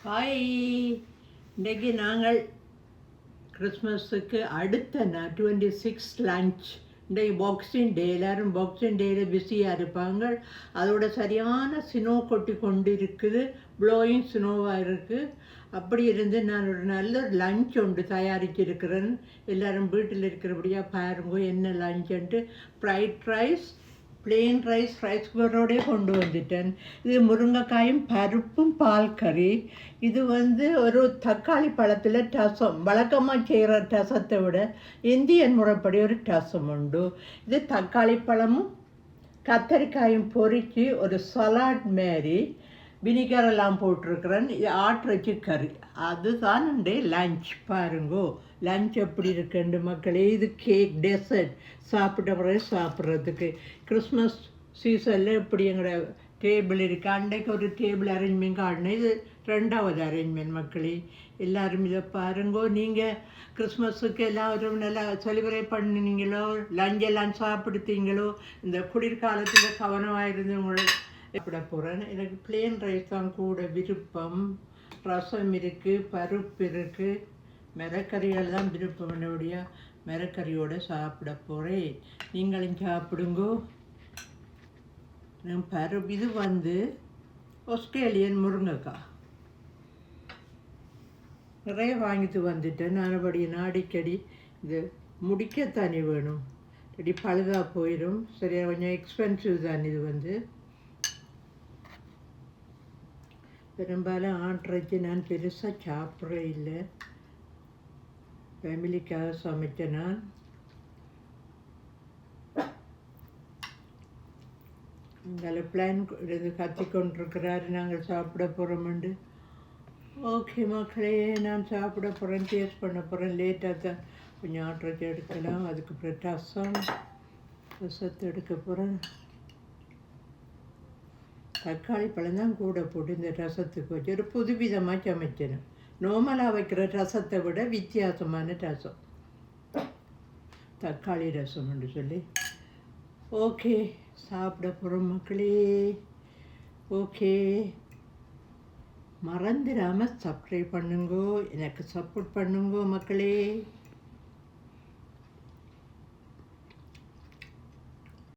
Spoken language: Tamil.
ஹாய், இன்றைக்கி நாங்கள் கிறிஸ்மஸுக்கு அடுத்த 26 லன்ச். இன்றைக்கு பாக்ஸிங் டே, எல்லோரும் பாக்ஸிங் டேயில் பிஸியாக இருப்பாங்க. அதோட சரியான ஸ்னோ கொட்டி கொண்டு இருக்குது, ப்ளோயிங் ஸ்னோவாக இருக்குது. அப்படி இருந்து நான் ஒரு நல்ல லஞ்ச் ஒன்று தயாரிச்சிருக்கிறேன். எல்லோரும் வீட்டில் இருக்கிறபடியாக பாருங்க என்ன லஞ்சுன்ட்டு. ஃப்ரைட் ரைஸ், பிளெயின் ரைஸ் குக்கரோடே கொண்டு வந்துட்டேன். இது முருங்கைக்காயும் பருப்பும் பால் கறி. இது ஒரு தக்காளி பழத்தில் ரசம், வழக்கமாக செய்கிற ரசத்தை விட இந்தியன் முறைப்படி ஒரு ரசம் உண்டு. இது தக்காளி பழமும் கத்தரிக்காயும் பொரித்து ஒரு சலாட் மாரி வினிகரெல்லாம் போட்டிருக்கிறேன். இது ஆட்டிறைச்சி கறி. அதுதான் இன்றைய லஞ்ச். பாருங்கோ லஞ்ச் எப்படி இருக்குண்டு மக்களே. இது கேக் டெசர்ட், சாப்பிட்ட பிறகு சாப்பிட்றதுக்கு. கிறிஸ்மஸ் சீசனில் இப்படி எங்களோட டேபிள் இருக்குது. அன்றைக்கு ஒரு டேபிள் அரேஞ்ச்மெண்ட் காட்டினேன். இது 2வது அரேஞ்ச்மெண்ட் மக்களே. எல்லோரும் இதை பாருங்கோ. நீங்கள் கிறிஸ்மஸுக்கு எல்லோரும் நல்லா செலிப்ரேட் பண்ணினீங்களோ, லஞ்ச் எல்லாம் சாப்பிடுத்தீங்களோ? இந்த குளிர்காலத்தில் கவனமாக இருந்தவங்களோட சாப்பிட போகிறேன். எனக்கு பிளெயின் ரைஸ் தான் கூட விருப்பம். ரசம் இருக்குது, பருப்பு இருக்குது, மிரக்கறிகள் தான் விருப்பம். என்னுடைய மிரக்கறியோடு சாப்பிட போகிறேன். நீங்களும் சாப்பிடுங்கோ. பருப்பு இது ஆஸ்திரேலியன் முருங்கைக்காய் நிறைய வாங்கிட்டு வந்துட்டேன். நான் அடிக்கடி இது முடிக்கத்தானே வேணும், இடி பழுதாக போயிடும். சரியா கொஞ்சம் எக்ஸ்பென்சிவ் தான். இது பெரும்பாலும் ஆட்டிறைச்சி நான் பெருசாக சாப்பிட்றே இல்லை. ஃபேமிலிக்காக சமைச்சேன் நான். எங்களை பிளான் இது கத்திக்கொண்டிருக்கிறாரு, நாங்கள் சாப்பிட போகிறோம்ண்டு. ஓகே மக்களே, நான் சாப்பிட போகிறேன், டேஸ்ட் பண்ண போகிறேன். லேட்டாக தான் கொஞ்சம் ஆட்டிறைச்சி எடுக்கலாம். அதுக்கு அப்புறம் ரசத்தை எடுக்க போகிறேன். தக்காளி பழம் தான் கூட போட்டு இந்த ரசத்துக்கு வச்சு ஒரு புதுவிதமாக சமைச்சேன். நார்மலாக வைக்கிற ரசத்தை விட வித்தியாசமான ரசம், தக்காளி ரசம்னு சொல்லி. ஓகே, சாப்பிட போகிறோம் மக்களே. ஓகே, மறந்துடாமல் சப்ஸ்கிரைப் பண்ணுங்கோ, எனக்கு சப்போர்ட் பண்ணுங்கோ மக்களே.